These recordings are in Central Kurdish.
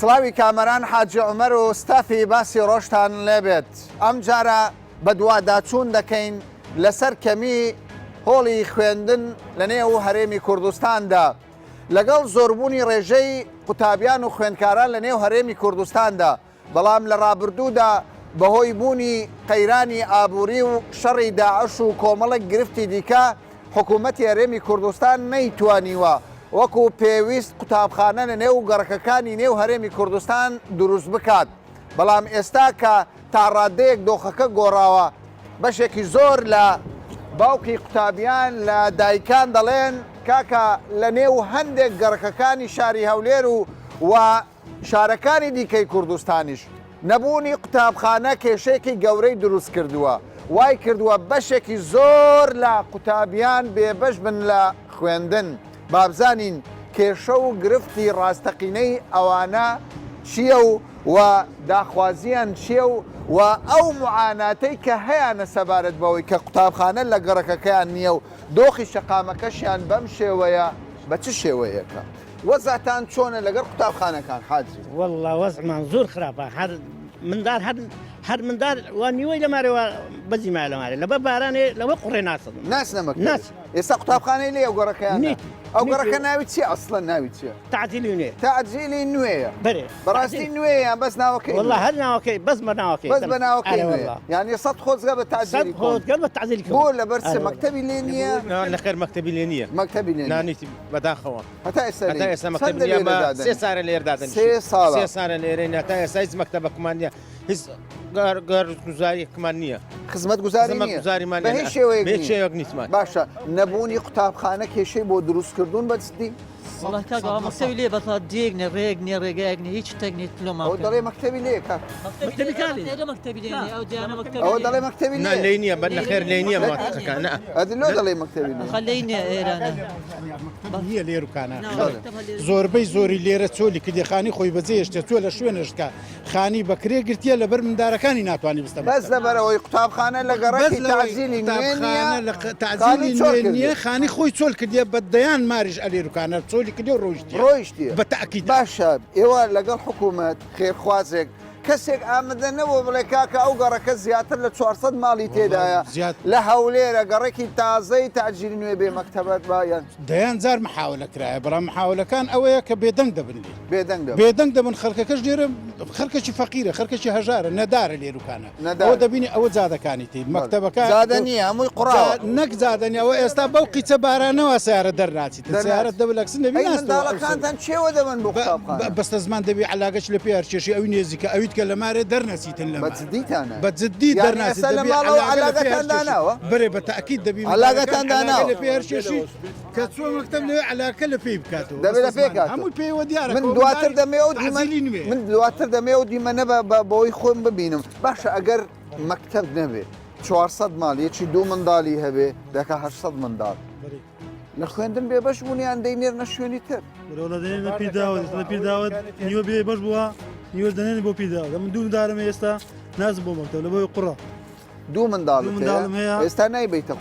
سڵاوی کامەران حاجی عومەر و ستافی باسی ڕۆژتان لێبێت. ئەم جارە بە دوواداچوون دەکەین لەسەر کەمی هۆڵی خوێندن لە نێو هەرێمی کوردستاندا لەگەڵ زۆربوونی ڕێژەی قوتابیان و خوێندکاران لە نێو هەرێمی کوردستاندا، بەڵام لە ڕابردوودا بەهۆی بوونی قەیرانی ئابووری و شەڕی داعش و کۆمەڵێک گرفتی دیکە حکوومەتی هەرێمی کوردستان نەیتوانیوە وەکو پێویست قوتابخانە لە نێو گەڕەکەکانی نێو هەرێمی کوردستان دروست بکات. بەڵام ئێستا کە تا ڕادەیەک دۆخەکە گۆڕاوە، بەشێکی زۆر لە باوکی قوتابیان لە دایکان دەڵێن کاکە لە نێو هەندێک گەڕەکەکانی شاری هەولێر و شارەکانی دیکەی کوردستانیش نەبوونی قوتابخانە کێشەیەکی گەورەی دروست کردووە، وای کردووە بەشێکی زۆر لە قوتابیان بێبەش بن لە خوێندن. بابزانین کێشە و گرفتی ڕاستەقینەی ئەوانە چییە و داخوازیان چییە و ئەو معاناتەی کە هەیەە سەبارەت بەوەی کە قوتابخانە لە گەڕەکەکەیان نییە و دۆخی شەقامەکەشیان بەم شێوەیە بە چ شێوەیەکە؟ وەزاتان چۆنە لەگەڵ قوتابخانەکان حاجی؟ والله وەزعمان زۆر خراپە، مندار هەر مندار وا نیوەی لەمارەوە بەزی ما لەمارە لەبە بارانێ لەوە قوڕێ ناسنەمە ئێستا قوتابخانەی لێ ئەو گەڕەکەیان ئەو گەڕەکە ناوی چی ئەسڵەن ناوی چیە؟ تعجیلی نوێ تعجیلی نوێیە بەڕاستی نوێیان بەس ناوەکەی والله هەر ناوەکەی بەس بە ناوەکەی بەس بە ناوەکەی یعنی سەد خۆزگە بە تعجیلی خۆزگە بە تعجیلی بۆ لەبەر چ مەکتەبی لێ نییە؟ لەخێر مەکتەبی لێ نییە، مەکتەبی لێ نانیتی بەداخەوە هەتا ئێستا مەکتەبی سێ سارە لێردادن سێ سارە لێرەی ناتا ئێستا هیچ مەکتەبەکمان نییە، هیچ گەرگوزاریەکمان نییە، خزمەت گوزاریمان بە هیچ شێوەیەک نیتمان. باشە نەبوونی قوتابخانە کێشەی بۆ دروستکردون بەجددی؟ والله کاکە مەکتەبی لێ بەتا دیێک نە ڕێک نیە ڕێگایەک نیە هیچ شتێک نیت لۆ ئەو دەڵێ مەکتەبی لێ کاک ئەوە دەڵێ مەکتەبی لێ نییە بە نەخێر لێ نییە ماتەکان ئەدلۆ دەڵێ مەکتەبی خەلەی نیە ئێرانە نییە لێروکانە زۆربەی زۆری لێرە چۆلی کردێخانی خۆی بەجێ هێشتە چۆ لە شوێنشکە خانی بەکرێ گرتیە لەبەر مندارەکانی ناتوانانی بستە بەس لەبەرەوەی قوتابخانە لە گەڕەکی تعجیلی تعجیلی نییە خانی خۆی چۆل کردیە بە دەیان ماریش ئەلێروکانە چۆلی کردی و ڕۆیشتی بە تاکید. باشە ئێوە لەگەڵ حکوومەت خێرخوازێک کەسێک ئامادەنەوە بڵێ کاکە ئەو گەڕەکە زیاتر لە 400 ماڵی تێدایە لە هەولێرە گەڕێکی تازەی تعجیلی نوێ بێ مەکتەبەت باەن دەیان جار محاولە کرایە بەڵام محاولەکان ئەوەیە کە بێدەنگ دەبن بێدەنگ دەبن خەڵکەکەش لێرە خەرکەی فەقیرە خەرکەی هەژارە نەدارە لێروکانە ئەوە دەبینی ئەوە جادەکانی تی مەکتەبەکە زادە نییە هەمووی قوڕا نەک زادنی ئەوە ئێستا بەو قیچە بارانەوە سیارە دەرناچیت سیارەت دەبلەکسن دەبیخانتان چێوە دەبن بۆ بەستە زمان دەبی علاگەش لە پێ هەرچێشی ئەوی نێزیکە ئەویت کە لە مارێ دەرنەسیتن لە بەجددی دەرناسی بەرێ بە تاکید دەبی علاگەتان داناوە لە پێ هەرچێشی کە چۆ مەکتەب لێ علاکە لە پێی بکاتەوە دەبێت لە پێکات هەمووی پێوە دیارە من دواتر دەمێ و من دواتر دەمێ و دیمەنە بۆی خۆم ببینم. باشە ئەگەر مەکتەب نەبێ 400 ماڵ یەکی دوو منداڵی هەبێ دەکە 800 منداڵ لە خوێندن بێبەش بوونیان دەینێرنە شوێنی تر پیرداوت نیوە بێ بەش بووە نیوە دەنێن بۆ پیرداوە من دوو دارم ئێستا نازم بۆ مەکتەب لە بۆی قوڕە دوو منداڵم هەیە ئێستا نایبیتە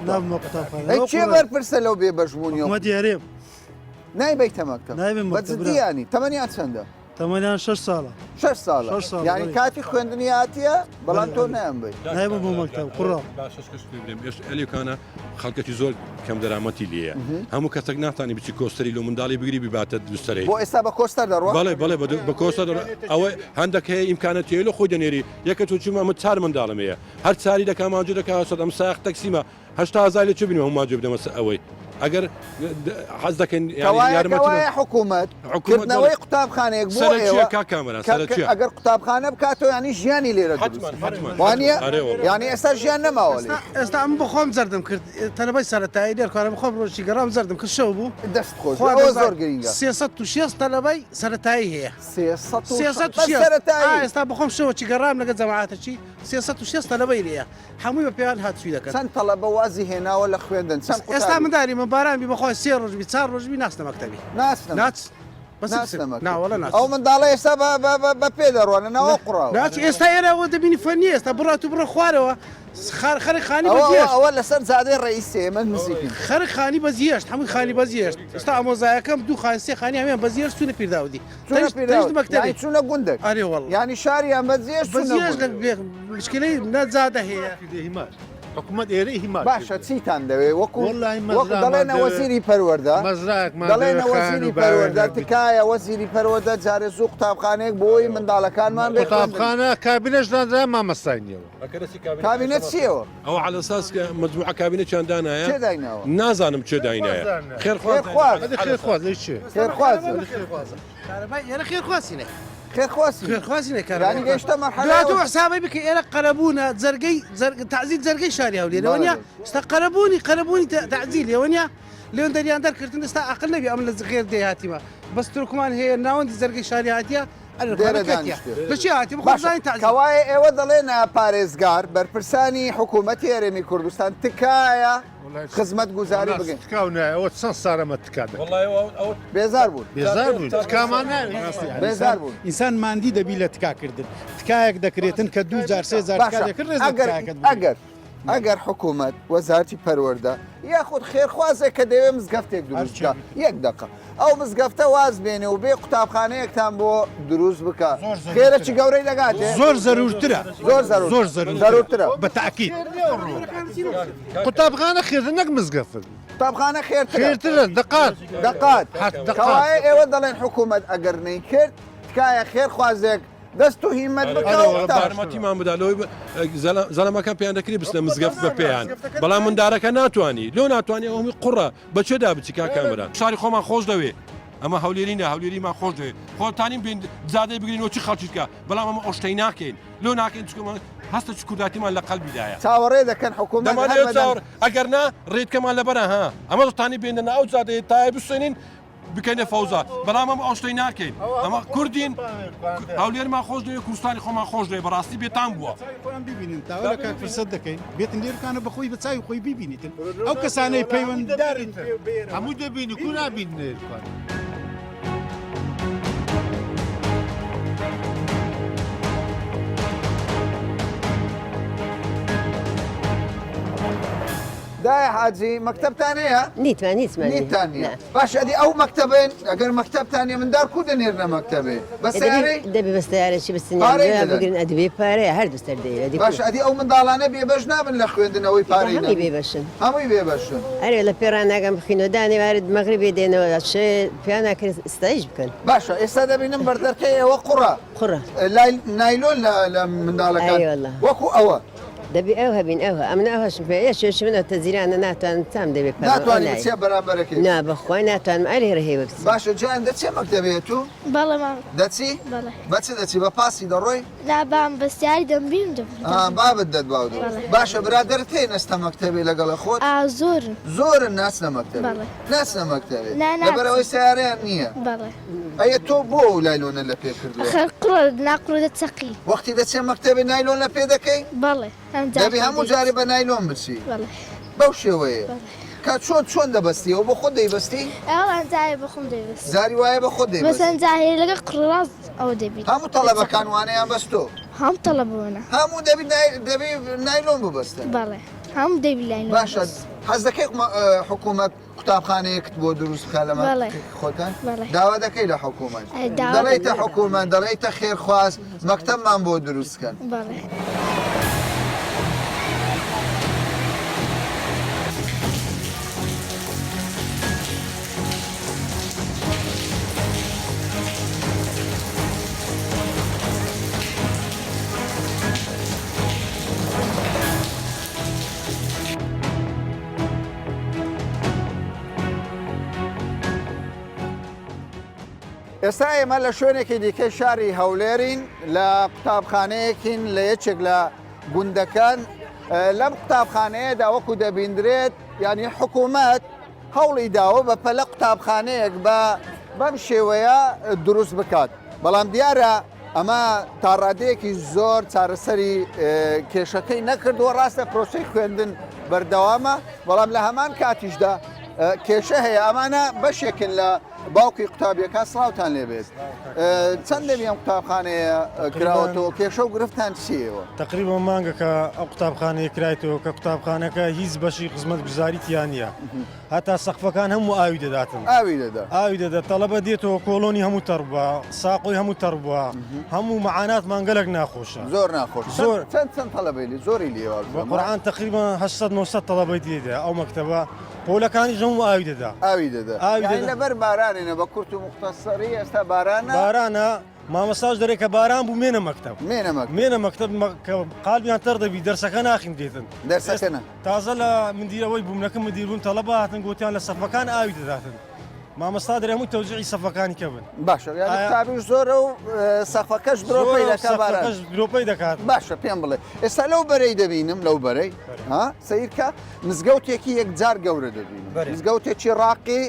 چێ بەرپرسە لەو بێبەش بوونی دیارێ نایبیتە مەکتەب بەجددیانی تەمەنیان چەندە؟ تەمەنیان 6 ساڵە 6 ساڵە یعنی کاتی خوێندنی هاتیە بەڵام تۆ نایانبی نایبم بۆ مەکتەب قوڕە ئەلیکانە خەڵکەی زۆر کەم دەرامەتی لێیە هەموو کەسێک ناتانی بچی کۆستەری لە منداڵی بگری بباتە دووسەرەی بۆ ئێستا بە کۆستەر دەڕوە بەڵێ بە کۆستەر ئەوە هەندێک هەیە ئیمکانەتی لە خۆی دەنێری یەکە توچمە من 4 منداڵم هەیە هەر چاری دەکا ماجو دەکا ئەم ساخت تەکسیمە 80,000 لە چ بینەوە ماجو بدەمەسە ئەوەی ئەگەر حەز دەکەن یارمەتی حکوومەت کردنەوەی قوتابخانەیەک بۆ کامەران ئەگەر قوتابخانە بکاتەوە ینی ژیانی لێرە وانە ینی ئێستا ژیان نەماوە ئێستا ئەم بخۆم زەردم کرد تەنەبەی سەرەتایی دێرکارم بخۆم ڕۆژی گەڕام زەردم کرد شەو بوو دەست خۆش زۆر گرنگە 360 تەلەبەی سەرەتایی هەیە 360 ئێستا بخۆم شەوەی گەڕام لەگە جەماعەتەچی 360 تەلەبەی لێیە هەمووی بە پێیان هاتووی دەکەن چەند تەلەبە وازی هێناوە لە خوێندن ئێستا منداری من باران بی بەخۆی 3 ڕۆژبی 4 ڕۆژبی ناستە مەکتەبی ناچ ناوەڵە ئەو منداڵە ئێستا بە پێ دەڕوانە ناوە قوڕاوە ناچ ئێستا ئێرەوە دەبینی فەنی ئێستا بڕات و بڕە خوارەوە خەرخانی بەزیێشت ئەوە لەسەر زادەی ڕئیسێ من نزیکین خەرخانی بەزیێشت هەمووی خانی بەزیێشت ئێستا ئامۆزایەکەم دوو خانسێ خانی هەمیان بەزیێشت چوونە پیرداودی مەکتەبی چوونە گوندێک ئەرێ وەڵ ینی شاریان بەزیێشت مشکلەی نەزادە هەیە حکوومەت ئێرە هیما باشە چیتان دەوێ وەکو دەڵێنە وەزیری پەروەردە دەڵێنە وەزیری پەروەردە تکایە وەزیری پەروەردە جارێ زوو قوتابخانەیەک بۆی منداڵەکانمان قوتابخانە کابینەشدانرا مامەستاینیەوە کابینەت چیەوە ئەو على ئەساس کە مجموعە کابینەتیان دانایە چێ داینەوە نازانم چێ داینایە خێرخواز ئێرە خێرخواسینە خێرخوازینە کارانی گەیشتە مەرحەلە دواتۆ حسابی بکە ئێرە قەرەبوونە تعزیل جەرگەی شاری هەولێرەوە نیە ستا قەرەبوونی تعزیل ەوە نیە لێن دەریان دەرکردن دەستا عقل نەبی ئەم لە غێر دەهاتیمە بەس ترکمان هەیە ناوەندی جەرگەی شاری هاتیە لەچی هاتی بخۆزانی تعزیل کەوایە ئێوە دەڵێنە پارێزگار بەرپرسانی حکوومەتی هێرێمی کوردستان تکایە خزمەت گوزاری بگەین تکاونایەوە چەند سارەمە تکات بێزار بوون بێزار بوون ئینسان ماندی دەبی لە تکاکردن تکایەک دەکرێتن کە 2000 ئەگەر حکوومەت وەزارتی پەروەردە یاخود خێرخوازێک کە دەوێت مزگەفتێک دروستکە یەک دقە ئەو مزگەفتە واز بێنێ و بێ قوتابخانەیەکتان بۆ دروست بکە خێرەی گەورەی دەگاتێ زۆر زەرورترە زۆر زەرورترە بە تاکید قوتابخانە خێرتر نەک مزگەفت قوتابخانە خێرترە دقات کەوایە ئێوە دەڵێن حکوومەت ئەگەر نەی کرد تکایە خێرخوازێک دەست و هیمەت بکەمەتیمان بدالەوەی زەلەمەکە پێیان دەکری بستە مزگەفت بە پێیان بەڵام مندارەکە ناتوانانی لۆ ناتوانانی ئەومی قوڕە بەچێدا بچیکا کامران شاری خۆمان خۆش دەوێ ئەمە هەولێرینە هەولێریمان خۆش دەوێت خۆتانین بین زادەی بگرینەوە چی خەڵکیکە بەڵام ئەمە ئۆشتەی ناکەین لۆ ناکەین چکمان هەستە چ کورداتیمان لە قەلبیدایە چاوەڕێ دەکەن حکوومەت ئەگەر نا ڕێتکەمان لەبەرە ها ئەمە دەتانی بێنە ئەو زادەیە تای بسێنین بکەینە فەوزا بەڵام ئەم ئاشتەی ناکەین ئەمە کوردین هەولێرمان خۆش دەوێت کوردستانی خۆمان خۆش دەوێت بەڕاستی بێتان بووە ببینین تاوە لە کاک فرسەت دەکەین بێتن لێرکانە بەخۆی بە چاوی خۆی ببینیتن ئەو کەسانەی پەیوەنددارن هەموو دەبین و کو نابین نێرکان دای حاجی مەکتەبتان هەیە؟ نیتانە باش ئەدی ئەو مەکتەبێن ئەگەر مەکتەبتانێ مندار کو دەنێرنە مەکتەبێ بەسیارەی دەبێ بەستیارێکی بگرن ئەدوێ پارەیە هەردوو سەردەی باش ئەدی ئەو منداڵانە بێبەش نابن لە خوێندنەوەی پارەی بێبەشن هەمووی بێبەشن ئەرێ لە پێڕان ناگەم بخینەوە دانێوارد مەغربی دێنەوە پیان ناکرێت ستایش بکەن باشە ئێستا دەبینم بەردەرکەی ئێوە قوڕە نایلۆن لە منداڵەکان وەکو ئەوە دەبی ئەو هەبین ئەوە ئەم ناهۆشم پێ شێش منەوە تەزیرانە ناتوانم تام دەبێت ناتوانانی چێ بەرامبەرەکەی نا بەخوای ناتوانم ئەرێ ڕێوەک باشە جیان دەچێ مەکتەبێت و دەچی بەچ دەچی بە پاسی دەڕۆی لابام بەستیاری دەمبیم بابت دەدباو باشە برادرت هەیە نەستە مەکتەبێ لەگەڵە خۆت زۆرن ناچنە مەکتەبێ ناچنە مەکتەبێ لەبەرەوەی سیارەیان نییە ئەیە تۆ بۆ و لایلۆنە لە پێ کردووە ناقڕۆدە چەقی وەختی دەچێ مەکتەبێ نایلۆن لە پێ دەکەی بەڵێ دەبی هەموو جارێ بە نایلۆن بچی بەو شێوەیە کا چۆن دەبەستیەوە بۆ خۆ دەیبستی زاری وایە بە خۆ دەیبستجاهیر لەگە قڕاز ئەو دەبیت هەموو تەڵەبەکان وانەیان بەستۆ هەموو تەڵەبوونە هەموو دەبی نایلۆن ببەستە بەڵێ هەموو دەبی لاین باشە حەز دەکەی حکوومەت قوتابخانەیەکت بۆ دروست بکە لەمە خۆتان داوا دەکەی لە حکوومەت دەڵێتە حکوومەت دەڵێتە خێرخواز مەکتەبمان بۆ دروستکەن ئێستا ئێمە لە شوێنێکی دیکەی شاری هەولێرین لە قوتابخانەیەکین لە یەکێک لە گوندەکان لەم قوتابخانەیەدا وەکو دەبیندرێت ینی حکوومەت هەوڵی داوە بە پەلە قوتابخانەیەک بەم شێوەیە دروست بکات بەڵام دیارە ئەمە تاڕادەیەکی زۆر چارەسەری کێشەکەی نەکردووە ڕاستە پرۆسەی خوێندن بەردەوامە بەڵام لە هەمان کاتیشدا کێشە هەیە ئەمانە بەشێکن لە باوکی قوتابیەکە سڵاوتان لێبێت چەند دەبی ئەم قوتابخانەیە کراوەتەوە کێشە و گرفتان چیەوە تقریبا مانگەکە ئەو قوتابخانەیە کرایەوە کە قوتابخانەکە هیچ بەشی خزمەت گوزاری تیان نیە هەتا سەقفەکان هەموو ئاوی دەداتن ئاوی دەدات تەڵەبە دێتەوە کۆلۆنی هەموو تەڕ بووە ساقۆی هەموو تەڕ بووە هەموو معانات مانگەلک ناخۆشە زۆر ناخۆش زۆر چەند تەڵەبەی زۆری لێوە قورعان تقریبا 800 تەڵەبەی دێدا ئەو مەکتەبە پۆلەکانی هەموو ئاوی دەدا لەبەر بارانێنە بە کورت و مختصری ئێستا بارانە مامەساژ دەرێکە باران بوو مێنە مەکتەب مێنە مەکتەب قالبیان تەڕ دەبی دەرسەکە ناخیم دێتن دەرسەکەنە تازە لە مندیرەوەی بوومنەکە مدیربوون تەڵەبە هاتن گوتیان لە سەفەکان ئاوی دەداتن مامەستا دەرێ هەموو تەوجیعی سەفەکانی کەبن باشە قوتابیش زۆرە و سەفەکەش درۆپەی دەکات باشە پێم بڵێ ئێستا لەو بەرەی دەبینم لەو بەرەی سیرکە مزگەوتێکی یەکجار گەورە دەبینم مزگەوتێکی ڕاقی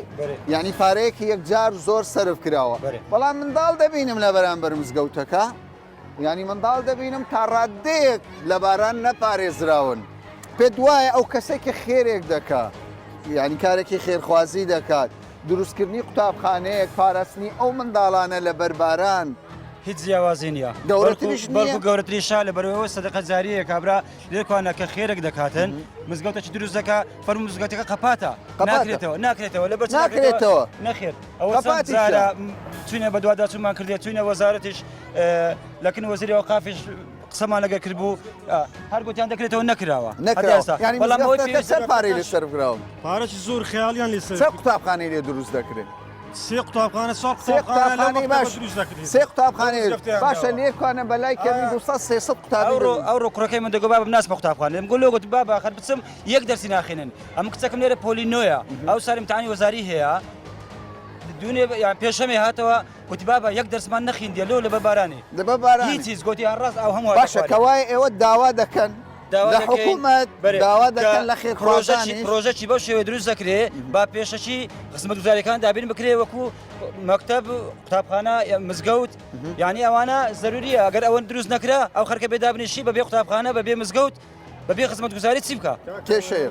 ینی پارەیەکی یەکجار زۆر سرف کراوە بەڵام منداڵ دەبینم لە بەرامبەر مزگەوتەکە ینی منداڵ دەبینم تا ڕادەیەک لە باران نەپارێزراون پێ دوایە ئەو کەسێکی خێرێک دەکات ینی کارێکی خێرخوازی دەکات دروستکردنی قوتابخانەیەک پاراستنی ئەو منداڵانە لە بەرباران هیچ جیاوازی نییە بەڵکو گەورەتریشا لە بەرەوەی سەدەقە جاریە کابرا لێکوانە کە خێرێک دەکاتن مزگەوتەی دروست دەکە فەرمو مزگەوتەکە قەپاتە ناکرێتەوە لە بەر ناکرێتەوە نەخێر ئەوە جارە چوینە بە دووادا چومان کردێت چوینە وەزارەتیش لەکن وەزیری ئەوقافیش قسەمان لەگە کرد بوو هەر گوتیان دەکرێتەوە نەکراوە پارەی لەسەر براون پارەی زۆر خیالیان لێ سێ قوتابخانەی لێ دروست دەکرێت سێ قوتابخانە سێ قوتابخانەی باشە لێکوانە بەلای کەمی 200 قوتابی ئەو ڕۆکڕەکەی من دەگو بابە بناس بە قوتابخانە گوڵ لۆگوت بابە خەر بچم یەک دەرسی ناخێنن ئەم کچەکەم لێرە پۆلینۆیە ئەو ساری امتحانی وەزاری هەیە دوێ پێشەمێ هاتەوە گوتی بابە یەک دەرسمان نەخیندیە لۆ لە بەبارانی هیچیز گوتی هەڕاست ئەو هەموو باشە کەوای ئێوە داوا دەکەن لە حکوومەت داوا دەکەن لە خێرخوازانی پرۆژەی بەو شێوەیە دروست دەکرێ با پێشەکی خزمەتگوزاریەکان دابین بکرێ وەکو مەکتەب قوتابخانە مزگەوت یعنی ئەوانە ضروریە ئەگەر ئەوەن دروست نەکرا ئەو خەرکە بێدابنیشی بەبێ قوتابخانە بەبێ مزگەوت بەبێ خزمەتگوزاری چی بکە کێشەیە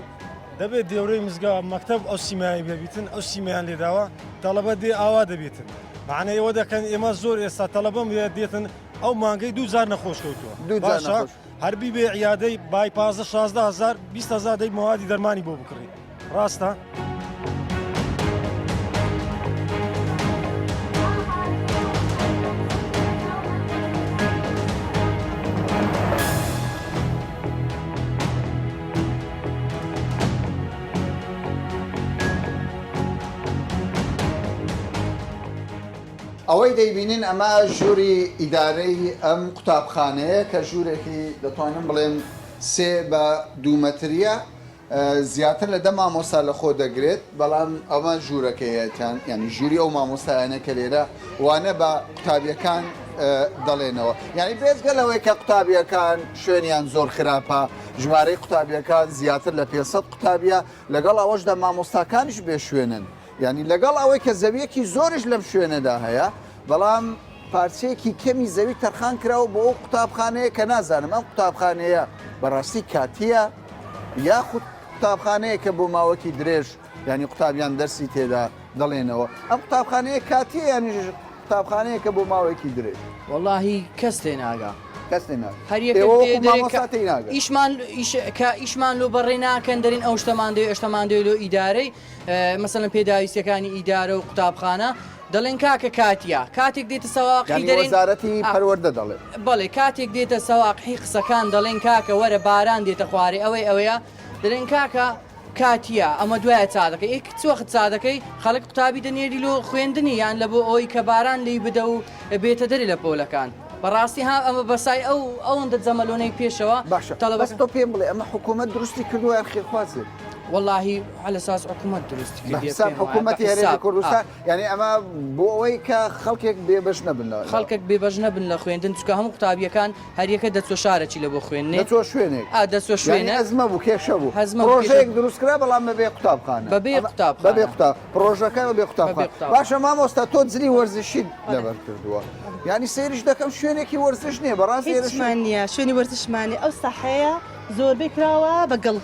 دەبێت دیێورەی مزگەوت مەکتەب ئەو سیمایی ببیتن ئەو سیمیان لێداوە تەڵەبە دێ ئاوا دەبێتن معنی ئەوە دەکەن ئێمە زۆر ئێستا تەڵەبەم دێتن ئەو مانگەی 2000 نەخۆش کەوتووە باشە هەربی بێ عیادەی بای 15,000 20,000 دەی موادی دەرمانی بۆ بکڕی ڕاستە؟ ئەوەی دەیبینین ئەمە ژووری ئیدارەی ئەم قوتابخانەیە کە ژوورێکی دەتوانم بڵێم 3 بە 2 مەتریە زیاتر لە 10 مامۆستا لە خۆ دەگرێت بەڵام ئەمە ژوورەکەیەتیان ینی ژووری ئەو مامۆستایانە کە لێرە وانە بە قوتابیەکان دەڵێنەوە یعنی بێزگەلەوەی کە قوتابیەکان شوێنیان زۆر خراپە ژمارەی قوتابیەکان زیاتر لە 500 قوتابیە لەگەڵ ئەوەشدا مامۆستاکانیش بێ شوێنن ینی لەگەڵ ئەوەی کە زەویەکی زۆرش لەم شوێنەدا هەیە بەڵام پارچەیەکی کەمی زەوی تەرخان کراوە بۆ ئەو قوتابخانەیە کە نازانم ئەم قوتابخانەیە بەڕاستی کاتیە یاخود قوتابخانەیە کە بۆ ماوەکی درێژ ینی قوتابیان دەرسی تێدا دەڵێنەوە ئەم قوتابخانەیە کاتیە ینی قوتابخانەیە کە بۆ ماوەیەکی درێژ واللهی کەس تێ ناگا ئیشمان لۆ بەڕێ ناکەن دەرین ئەو شتەمان دێ لۆ ئیدارەی مەسەڵەن پێداویستەکانی ئیدارە و قوتابخانە دەڵێن کاکە کاتیە کاتێک دێتە سەواقی وەزارەتی پەروەردە دەڵێ بەڵێ کاتێک دێتە سەواقی قسەکان دەڵێن کاکە وەرە باران دێتە خوارێ ئەوەیە دەڵێن کاکە کاتیە ئەمە دوایە چادەکەی ئێک چوەخت چادەکەی خەڵک قوتابی دەنێری لۆ خوێندنی یان لە بۆ ئەوی کە باران لی بدە و بێتە دەری لە پۆلەکان بەڕاستی ها ئەمە بەسای ئەوەندە جەمەلۆنەی پێشەوە بەس تۆ پێم بڵێ ئەمە حکوومەت دروستی کردووە خێرخوازێ واللهی على اساس حکوومەت دروستی حساب حکوومەتی هەرێمی کوردستان یعنی ئەمە بۆ ئەوەی کە خەڵکێک بێبەش نەبن خەڵکێک بێبەش نەبن لە خوێندن چکە هەموو قوتابیەکان هەریەکە دەچۆ شارێکی لە بۆ خوێندنێ دەچۆ شوێنێک دەچۆ شوێنێ ئەزمە بوو کێشە بوو پرۆژەیەک دروستکرا بەڵام بەبێ قوتابخانە بەبێ قوتاب پرۆژەکە بەبێ قوتابخانە باشە مامۆستا تۆ جلی وەرزشی لەبەر کردووە یعنی سێریش دەکەم شوێنێکی وەرزش نییە بەڕاستی هیچمان نییە شوێنی وەرزشمانی ئەو سەحەیە زۆربەی کراوە بەگەڵ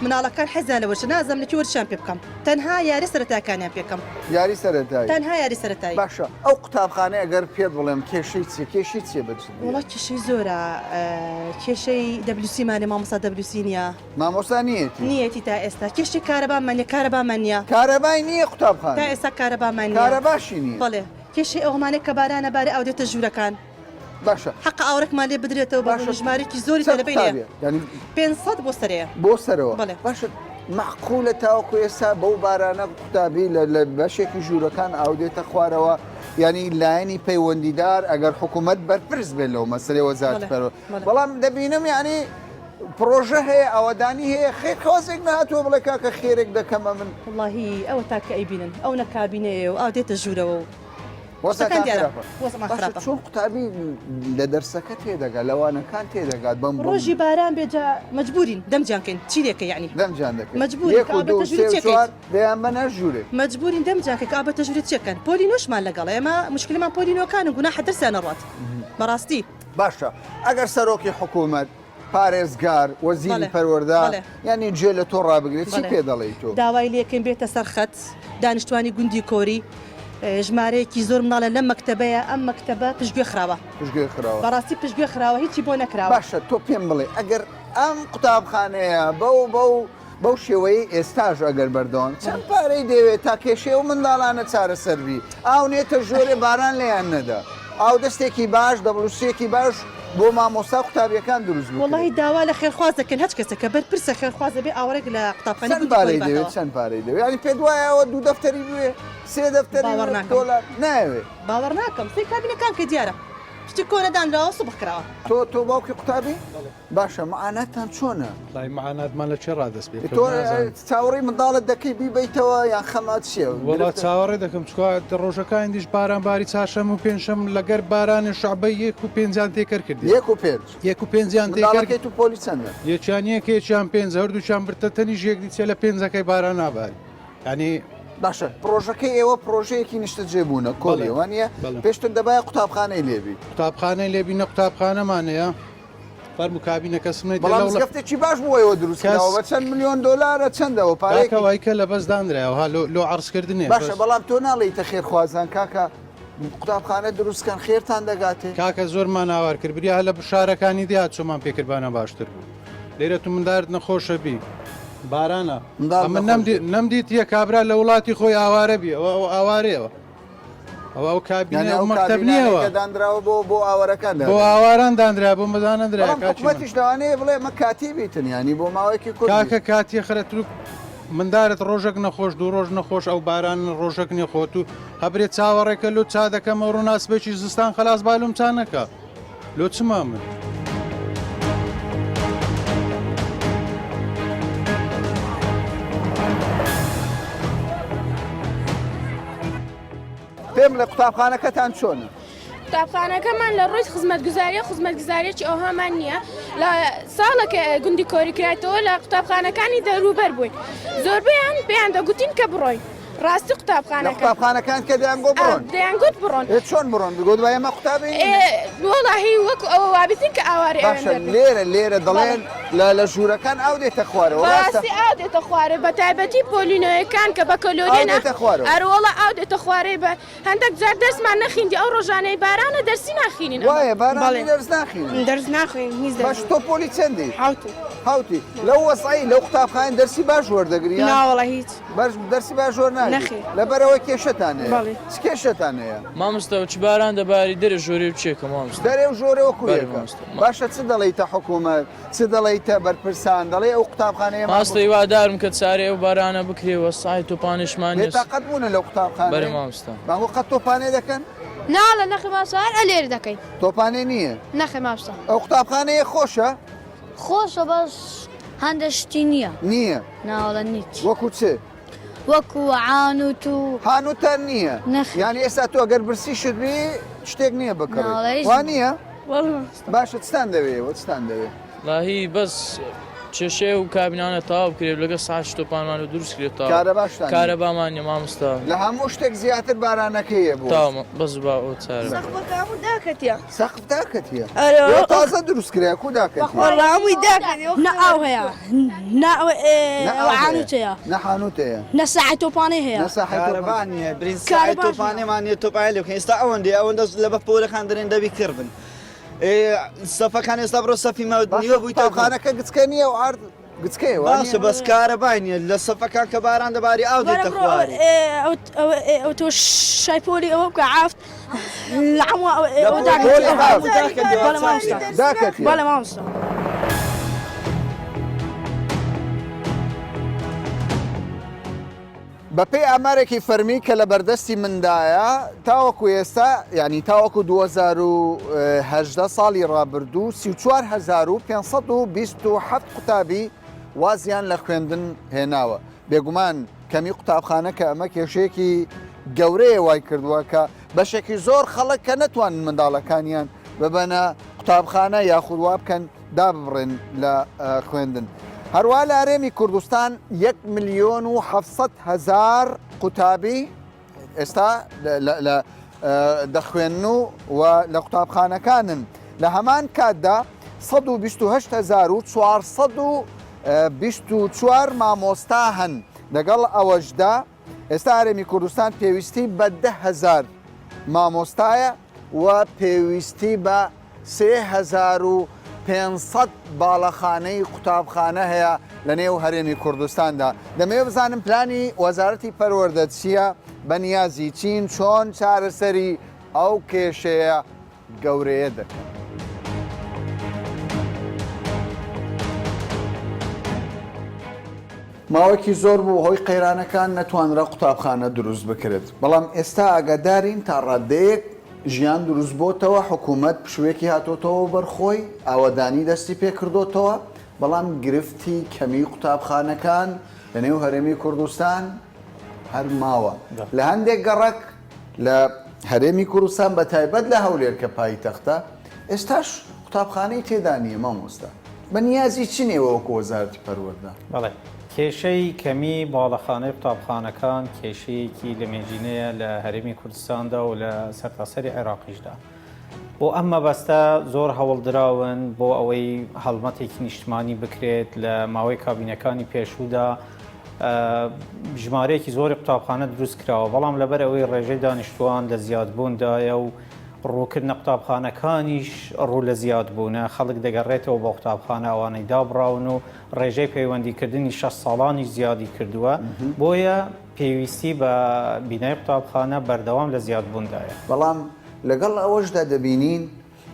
مناڵەکان حەزیان لەوەش نازەم لە وەرشیان پێ بکەم تەنها یاری سەرەتاکانیان پێکەم یاری سەرەتایی تەنها یاری سەرەتایی باشە ئەو قوتابخانەیە ئەگەر پێت بڵێم کێشەی چێ بچێت وڵات کێشەی زۆرە کێشەی دەبلوسیمانێ مامۆستا دەبلوسی نییە مامۆستا نیەتی تا ئێستا کێشی کارەبامانە کارەبامان نیە کارەبای نییە قوتابخانە تا ئێستا کارەبامان کارەباشی نییە بەڵێ کێشەی ئەومانێک کە بارانە بارە ئەو دێتە ژوورەکان باشە حق ئاورێکمان لێ بدرێتەوە بە ژمارەی زۆری تەلەبینێ 500 بۆ سەرەیە بۆ سەرەوە باشە معقولە تاوەکو ئێستا بەو بارانە قوتابی لە بەشێکی ژوورەکان ئاودێتە خوارەوە ینی لایەنی پەیوەندیدار ئەگەر حکوومەت بەرپرس بێت لەو مەسلەی وەزارەتەوە بەڵام دەبینم ینی پرۆژە هەیە ئەوەدانی هەیە خێر خۆزێک نهاتوە بڵێ کاکە خێرێک دەکەمە من واللهی ئەوە تاکە ئەیبینن ئەو نەکابینەیە و ئاو دێتە ژوورەوە چۆن قوتابی لە دەرسەکە تێدەگات لەوانەکان تێدەگات بەم ڕۆژی باران بێجا مەجبورین دەمجانکەین چی لێکە یعنی دەمجان مەجبوریان بەنە ژوورێ مەجبورین دەمجانکە کابەتە ژوورێت چێکەن پۆلینۆشمان لەگەڵ ئێمە مشکلمان پۆلینۆکانە گونا حەدەرسیانە ڕات بەڕاستی باشە ئەگەر سەرۆکی حکوومەت پارێزگار وەزیری پەروەردە ینی جێ لە تۆ ڕابگرێت چی پێ دەڵێیت تۆ داوای لێکەین بێتە سەرخەت دانیشتوانی گوندی کۆری ژمارەیەکی زۆر مناڵە لەم مەکتەبەیە ئەم مەکتەبە پشتگوێ خراوە بەڕاستی پشتگوێ خراوە هیچی بۆ نەکراوە باشە تۆ پێم بڵێ ئەگەر ئەم قوتابخانەیە بەو شێوەی ئێستاژ ئەگەر بەردەوام چەند پارەی دەوێت تا کێشێ و منداڵانە چارەسەروی ئاو نێتە ژۆرێ باران لێیان نەدا ئاو دەستێکی باش دەبڵوسێکی باش بۆ مامۆستا قوتابیەکان دروست بوو وڵی داوا لە خێرخواز دەکەن هەچ کەسەکە بەرپرسە خێرخوازە بێ ئاوەرێک لە قوتابخانە پارەی دەوێت چەند پارەی دەوێت ینی پێ دوایەوە دوو دەفتەری بوێ سێ دەفتەری دۆلار ناوێت باوەڕ ناکەم سی کابینەکان کە دیارە شتی کۆنەدانراوە سوبح کراوە تۆ باوکی قوتابی باشە معانەتان چۆنە لای معاناتمان لە چێ ڕادەست بێت تۆ چاوەڕی منداڵت دەکەی بیبیتەوە یان خەمات شێ وڵات چاوەڕێ دەکەم چکە ڕۆژەکان دیش بارانباری چاشەم و پێنجشەم لەگەر بارانی شعبەی 1 و 5 تێکەر کرد 1 و 5 تێکەکەی تو پۆلی چەندە یەکیان 5 هەردووچیان برتەتەنی ژێکدی چێ لە 5ەکەی باران ناباری ینی باشە پرۆژەکەی ئێوە پرۆژەیەکی نیشتە جێبوونە کۆڵیوانە پێشتر دەبایە قوتابخانەی لێبی قوتابخانەی لێبی نە قوتابخانەمانەیە فەرمو کابینە کەسمەی بەڵامگەفتێکی باش بووەوە دروستکەەوە بە چەند میلیۆن دۆلارە چەندەوە پارێکەوەیکە لە بەسدانراوە لۆ عرضکردنێ باشە بەڵام تۆ ناڵیتە خێرخوازان کاکە قوتابخانە دروستکەن خێرتان دەگاتێ کاکە زۆرمان ئاوار کرد بریا لە بشارەکانی دیات چۆمان پێکردبانە باشتر بوو لێرە تو مندارت نەخۆشە بی بارانە ئەمە نەمدیت یە کابرا لە وڵاتی خۆی ئاوارە بی ئەوە ئاوارەیەوە ئەو کابینە مەکتەب نییەوە دانراوە بۆ ئاوارەکان بۆ ئاواران دانرا بۆ مەدانەدرایەتیش دەوانەیە بڵێ مە کاتی بیتن ینی بۆ ماوەیەکی کاکە کاتی خرەتروک مندارت ڕۆژێک نەخۆش دوو ڕۆژ نەخۆش ئەو باران ڕۆژێک نێخۆت و هەبرێت چاوەڕێکە لۆ چا دەکەمە ڕووناسبێکی زستان خلاص بالوم چانەکە لۆ چما من پێم لە قوتابخانەکەتان چۆنە؟ قوتابخانەکەمان لە ڕۆژ خزمەتگوزاریەکی ئەوهامان نییە لە ساڵێکە گوندی کۆری کرایەوە لە قوتابخانەکانی دەروبەر بووین زۆربیان پێیان دەگوتین کە بڕۆین ڕاستی قوتابخانەکان کە دەیانگۆ بڕۆن دەیانگوت بڕۆن چۆن بڕۆن بگۆ دوای ئەمە قوتابی وەڵاهی وەکو ئەوە وابیتین کە ئاواری لێرە دڵێن لە ژوورەکان ئاو دێتە خوارەوە ڕاستی ئاو دێتە خوارێ بە تایبەتی پۆلینۆیەکان کە بە کەلۆرێنە ئەروەڵە ئاو دێتە خوارێ بە هەندێک جار دەرسمان نەخیندی ئەو ڕۆژانەی بارانە دەرسی ناخینین وایە بارانی دەرس ناخین دەرس ناخین هیچ باش تۆ پۆلی چەندی هاوتی لەو وەسایی لەو قوتابخانە دەرسی باش وەردەگری ناوەڵە هیچ دەرسی باش وەر ناگری لەبەرەوە کێشەتان هەیە چ کێشەتان هەیە مامۆستا چ باران دەباری دەرە ژۆرێ و چێکە مامۆستا دەرێ و ژۆرەوە کوێکە باشە چ دەڵێیتە حکوومەت چ دەڵێیتە بەرپرسان دەڵێ ئەو قوتابخانەیە ماستەی وادارم کە چارێ و بارانە بکرێەوە سای تۆپانشمان تاقەت بوونە لەو قوتابخانە بەرە مامۆستا بەڵکو قەت تۆپانێ دەکەن ناڵە نەخی ماسوار ئەلێر دەکەین تۆپانێ نییە نەخی مامۆستا ئەو قوتابخانەیە خۆشە خۆشە بەس هەندشتی نییە ناوەڵە نیت وەکو چێ وەکو عانوت و هانوتان نییە یعنی ئێستا تۆ ئەگەر برسی شدبی شتێک نییە بکڕێت وان نییە باشە چتان دەوێت چتان دەوێت لاهی بەس چێشێ و کابینانە تاوا بکرێت لەگە ساعت شتۆپانمان و دروست کرێت کارەباشتان مامۆستا لە هەموو شتێک زیاتر بارانەکەیە بوو بەس با ئەو چارە سەقف داکەتیە تازە دروست کرێ کو داکەت نەئاو هەیە نەعانوتەیە نەحانوتەیە نەساعی تۆپانەی هەیە کارەبانیە برینسای تۆپانێمانە تۆپای لێ ئێستا ئەوەندە لە بە پۆلەکان دەرێن دەبی کردن سەفەکان ئێستا بڕۆ سەفی ماوە بووی تاخانەکە گچکە نییە و ئارد گچکەوە باشە بەس کارەبای نیە لە سەفەکان کە باران دەباری ئاو دێتە خوارێ ئەو تۆ شایپۆلی ئەوە بکە عافت بەڵێ مامۆستا بەپێی ئامارێکی فەرمی کە لە بەردەستی مندایە تاوەکو ئێستا ینی تاوەکو 2010 ساڵی ڕابردوو 4,527 قوتابی وازیان لە خوێندن هێناوە بێگومان کەمی قوتابخانە کە ئەمە کێشەیەکی گەورەیە وای کردووە کە بەشێکی زۆر خەڵک کە نەتوانن منداڵەکانیان ببەنە قوتابخانە یاخودوا بکەن دابڕێن لە خوێندن. هەروە لە هەرێمی کوردستان 1,700,000 قوتابی ئێستا دەخوێن و لە قوتابخانەکانن لە هەمان کاتدا 124,424 مامۆستا هەن لەگەڵ ئەوەشدا ئێستا هەرێمی کوردستان پێویستی بە 10,000 مامۆستایە و پێویستی بە 3,500 باڵەخانەی قوتابخانە هەیە لە نێو هەرێمی کوردستاندا. دەمەوێت بزانم پلانی وەزارەتی پەروەردە چییە بە نیازی چین چۆن چارەسەری ئەو کێشەیە گەورەیە دەکەن. ماوەکی زۆر بوو هۆی قەیرانەکان نەتوانرا قوتابخانە دروست بکرێت بەڵام ئێستا ئاگادارین تا ڕادەیەک ژیان دروست بۆتەوە حکوومەت پشوێکی هاتۆتەوە بەرخۆی ئاوەدانی دەستی پێکردوتەوە بەڵام گرفتی کەمی قوتابخانەکان لە نێو هەرێمی کوردستان هەر ماوە لە هەندێک گەڕک لە هەرێمی کوردستان بە تایبەت لە هەولێر کە پایتەختە ئێستاش قوتابخانەی تێدا نیە مامۆستا بە نیازی چینێەوە وەکو وەزارەتی پەروەردە بەڵێ کێشەی کەمی باڵەخانەی قوتابخانەکان کێشەیەکی لە مێژینەیە لە هەرێمی کوردستاندا و لە سەرتاسەری عێراقیشدا بۆ ئەم مەبەستە زۆر هەوڵدراون بۆ ئەوەی هەڵمەتێکی نیشتمانی بکرێت لە ماوەی کابینەکانی پێشوودا ژمارەیەکی زۆری قوتابخانە دروست کراوە بەڵام لەبەر ئەوەی ڕێژەی دانیشتوان لە زیادبووندایە و ڕووکردنە قوتابخانەکانیش ڕوو لە زیادبوونە خەڵک دەگەڕێتەوە بۆ قوتابخانە ئەوانەی دابراون و ڕێژەی پەیوەندیکردنی 6 ساڵانی زیادی کردووە بۆیە پێویستی بە بینای قوتابخانە بەردەوام لە زیادبووندایە بەڵام لەگەڵ ئەوەشدا دەبینین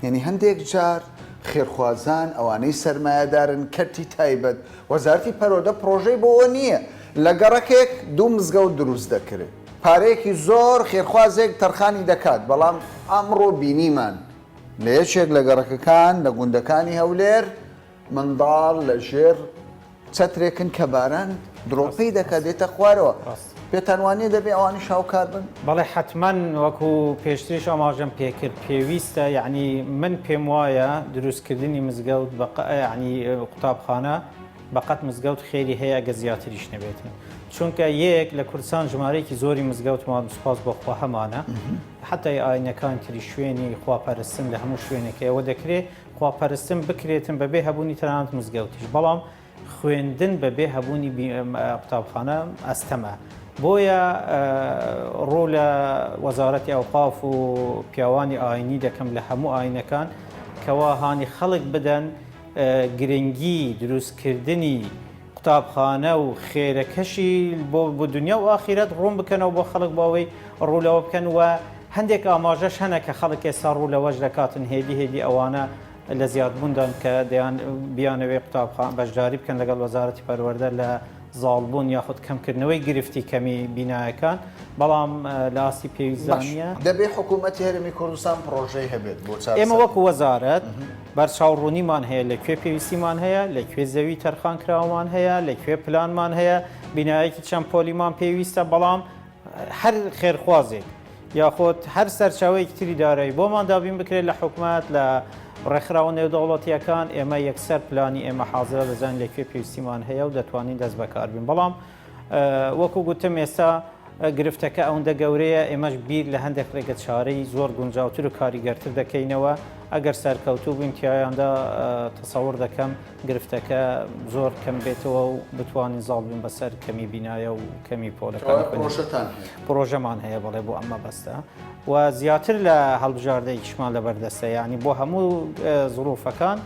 یعنی هەندێک جار خێرخوازان ئەوانەی سەرمایهدارن کەرتی تایبەت وەزارەتی پەروەردە پرۆژەی بۆەوە نییە لە گەڕەکێک دوو مزگەوت دروست دەکرێت پارەیەکی زۆر خێرخوازێک تەرخانی دەکات بەڵام ئەمڕۆ بینیمان لە یەکێک لە گەڕەکەکان لە گوندەکانی هەولێر منداڵ لە ژێر چەترێکن کە باران درۆپەی دەکات دێتە خوارەوە پێتانوانێ دەبێ ئەوانی شاوکار بن بەڵێ حتمما وەکو پێشتریش ئاماژەم پێکرد پێویستە یعنی من پێم وایە دروستکردنی مزگەوت ینی قوتابخانە بەقەت مزگەوت خێری هەیە گە زیاتریش نەبێتن چونکە یەک لە کوردستان ژمارەیەکی زۆری مزگەوتمان سوپاس بۆخوا هەمانە حتا ئاینەکان تری شوێنی خواپەرستن لە هەموو شوێنێکەوە دەکرێت خواپەرستن بکرێتن بەبێ هەبوونی تەنانەت مزگەوتیش بەڵام خوێندن بەبێ هەبوونی قوتابخانە ئەستەمە بۆیە ڕوو لە وەزارەتی ئەوقاف و پیاوانی ئاینی دەکەم لە هەموو ئاینەکان کەوا هانی خەڵک بدەن گرنگی دروستکردنی قوتابخانە و خێرەکەشی بۆ دنیا و ئاخیرەت ڕوون بکەنەوە بۆ خەڵک باوەی ڕوولەوە بکەن و هەندێک ئاماژەش هەنە کە خەڵک ئێستا ڕوو لەوەش دەکاتن هێدی ئەوانە لە زیادبووندان کە دەیان بیانەوەی قوتابخانە بەشداری بکەن لەگەڵ وەزارەتی پەروەردە لە زاڵبوون یاخود کەمکردنەوەی گرفتی کەمی بینایەکان بەڵام لە ئاستی پێویستانە دەبێت حکوومەتی هەرێمی کوردستان پرۆژەی هەبێت بۆ ئێمە وەکو وەزارەت بەرچاوڕوونیمان هەیە لەکوێ پێویستیمان هەیە لەکوێ زەوی تەرخان کراوەمان هەیە لەکوێ پلانمان هەیە بینایەکی چەند پۆلیمان پێویستە بەڵام هەر خێرخوازێک یاخۆت هەر سەرچاوەیەکی تری دارایی بۆمان دابین بکرێت لە حکوومەت لە ڕێکخراوە نێودەوڵەتیەکان ئێمە یەکسەر پلانی ئێمە حاضرە دەزان لەکوێ پێویستیمان هەیە و دەتوانین دەست بەکاربین بەڵام وەکو گوتم ئێستا گرفتەکە ئەوەندە گەورەیە ئێمەش بیر لە هەندێک ڕێگە چارەی زۆر گونجاوتر و کاریگەرتر دەکەینەوە ئەگەر سەرکەوتوو بووین تیایاندا تەسەوڕ دەکەم گرفتەکە زۆر کەم بێتەوە و بتوانین زاڵ بین بەسەر کەمی بینایە و کەمی پۆلەکان پرۆژەمان هەیە بەڵێ بۆ ئەمە بەستە و زیاتر لە هەڵبژاردەیەکیشمان لەبەردەستە یعنی بۆ هەموو زروفەکان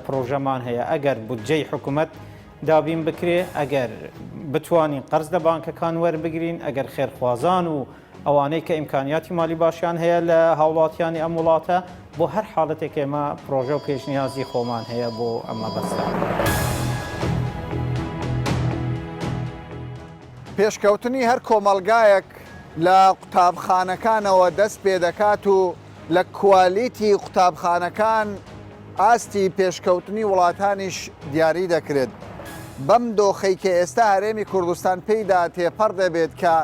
پرۆژەمان هەیە ئەگەر بودجەی حکوومەت دابین بکرێ ئەگەر بتوانین قەرز لە بانکەکان وەربگرین ئەگەر خێرخوازان و ئەوانەی کە ئیمکانیاتی مالی باشیان هەیە لە هاوڵاتیانی ئەم وڵاتە بۆ هەر حاڵەتێک ئێمە پرۆژە و پێشنیازی خۆمان هەیە بۆ ئەمە بەستە. پێشکەوتنی هەر کۆمەلگایەک لە قوتابخانەکانەوە دەست پێ دەکات و لە کوالیتی قوتابخانەکان ئاستی پێشکەوتنی وڵاتانیش دیاری دەکرێت. بەم دۆخەی کە ئێستا هەرێمی کوردستان پێیدا تێپەڕ دەبێت کە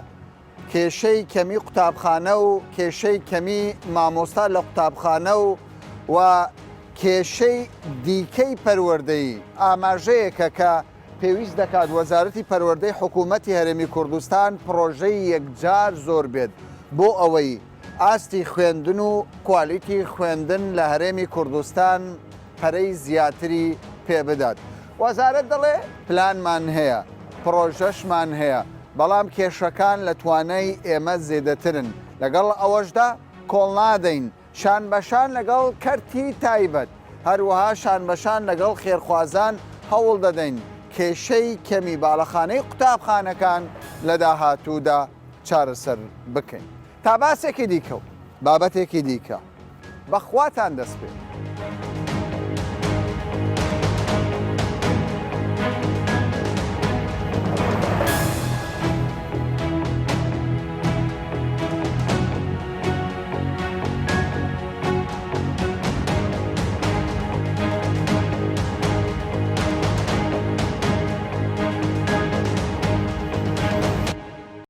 کێشەی کەمی قوتابخانە و کێشەی کەمی مامۆستا لە قوتابخانە و کێشەی دیکەی پەروەردەیی ئاماژەیەکە کە پێویست دەکات وەزارەتی پەروەردەی حکوومەتی هەرێمی کوردستان پرۆژەی یەکجار زۆر بێت بۆ ئەوەی ئاستی خوێندن و کوالیتی خوێندن لە هەرێمی کوردستان پەرەی زیاتری پێ بدات. وەزارەت دەڵێ پلانمان هەیە، پرۆژەشمان هەیە، بەڵام کێشەکان لە توانای ئێمە زێدەترن. لەگەڵ ئەوەشدا کۆڵ نادەین شان بەشان لەگەڵ کەرتی تایبەت، هەروەها شان بەشان لەگەڵ خێرخوازان هەوڵ دەدەین کێشەی کەمی باڵەخانەی قوتابخانەکان لە داهاتوودا چارەسەر بکەین. تا باسێکی دیکە و بابەتێکی دیکە بەخواتان دەست پێ.